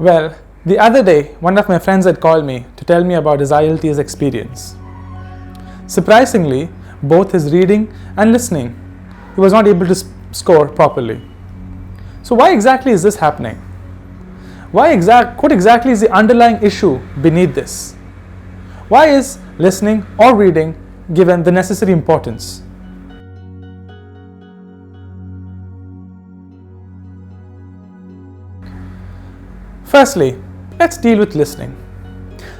Well, the other day, one of my friends had called me to tell me about his IELTS experience. Surprisingly, both his reading and listening, he was not able to score properly. So why exactly is this happening? What exactly is the underlying issue beneath this? Why is listening or reading given the necessary importance? Firstly, let's deal with listening.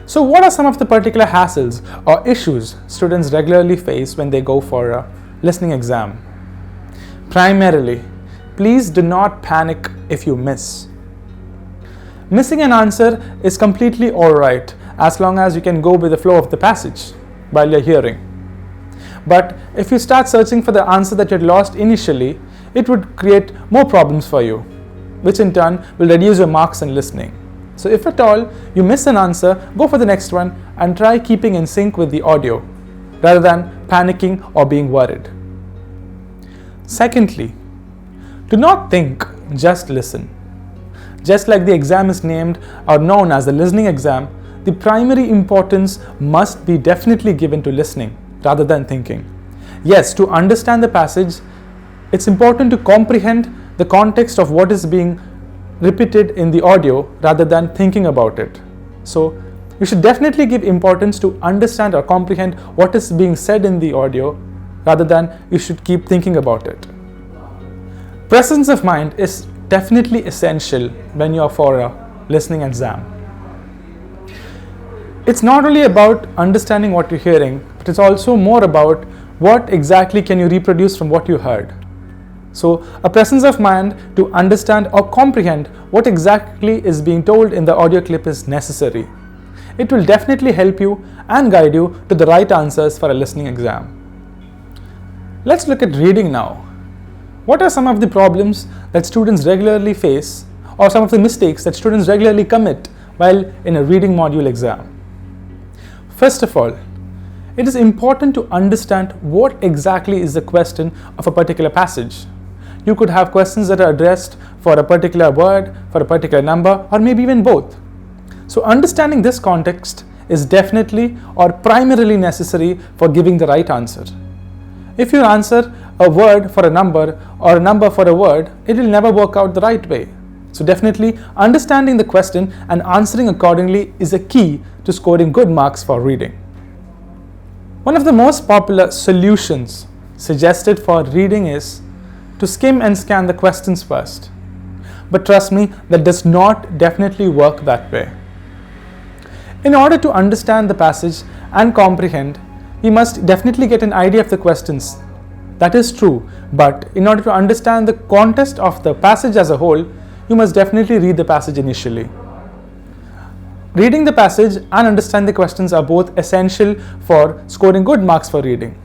So what are some of the particular hassles or issues students regularly face when they go for a listening exam? Primarily, please do not panic if you miss. Missing an answer is completely alright as long as you can go with the flow of the passage while you're hearing. But if you start searching for the answer that you had lost initially, it would create more problems for you, which in turn will reduce your marks in listening. So if at all you miss an answer, go for the next one and try keeping in sync with the audio rather than panicking or being worried. Secondly, do not think, just listen. Just like the exam is named or known as the listening exam, the primary importance must be definitely given to listening rather than thinking. Yes, to understand the passage, it's important to comprehend the context of what is being repeated in the audio rather than thinking about it. So you should definitely give importance to understand or comprehend what is being said in the audio rather than you should keep thinking about it. Presence of mind is definitely essential when you are for a listening exam. It's not only about understanding what you're hearing, but it's also more about what exactly can you reproduce from what you heard. So a presence of mind to understand or comprehend what exactly is being told in the audio clip is necessary. It will definitely help you and guide you to the right answers for a listening exam. Let's look at reading now. What are some of the problems that students regularly face or some of the mistakes that students regularly commit while in a reading module exam? First of all, it is important to understand what exactly is the question of a particular passage. You could have questions that are addressed for a particular word, for a particular number, or maybe even both. So understanding this context is definitely or primarily necessary for giving the right answer. If you answer a word for a number or a number for a word, it will never work out the right way. So definitely understanding the question and answering accordingly is a key to scoring good marks for reading. One of the most popular solutions suggested for reading is to skim and scan the questions first. But trust me, that does not definitely work that way. In order to understand the passage and comprehend, we must definitely get an idea of the questions. That is true, but in order to understand the context of the passage as a whole, you must definitely read the passage initially. Reading the passage and understanding the questions are both essential for scoring good marks for reading.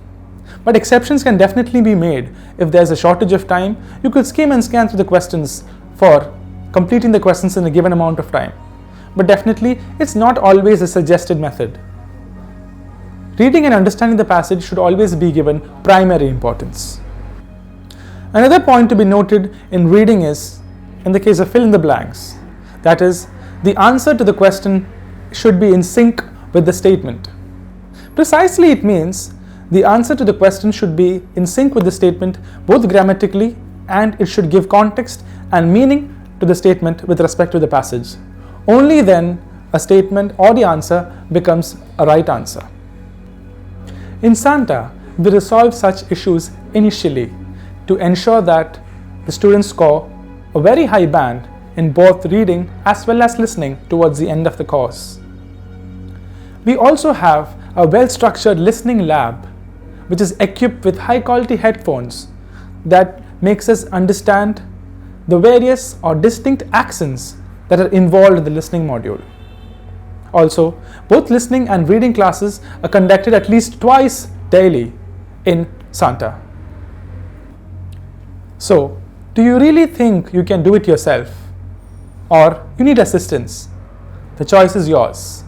But exceptions can definitely be made. If there's a shortage of time, you could skim and scan through the questions for completing the questions in a given amount of time. But definitely, it's not always a suggested method. Reading and understanding the passage should always be given primary importance. Another point to be noted in reading is, in the case of fill in the blanks, that is, the answer to the question should be in sync with the statement. Precisely, it means the answer to the question should be in sync with the statement both grammatically, and it should give context and meaning to the statement with respect to the passage. Only then a statement or the answer becomes a right answer. In Santa, we resolve such issues initially to ensure that the students score a very high band in both reading as well as listening towards the end of the course. We also have a well-structured listening lab which is equipped with high-quality headphones that makes us understand the various or distinct accents that are involved in the listening module. Also, both listening and reading classes are conducted at least twice daily in Santa. So, do you really think you can do it yourself? Or you need assistance? The choice is yours.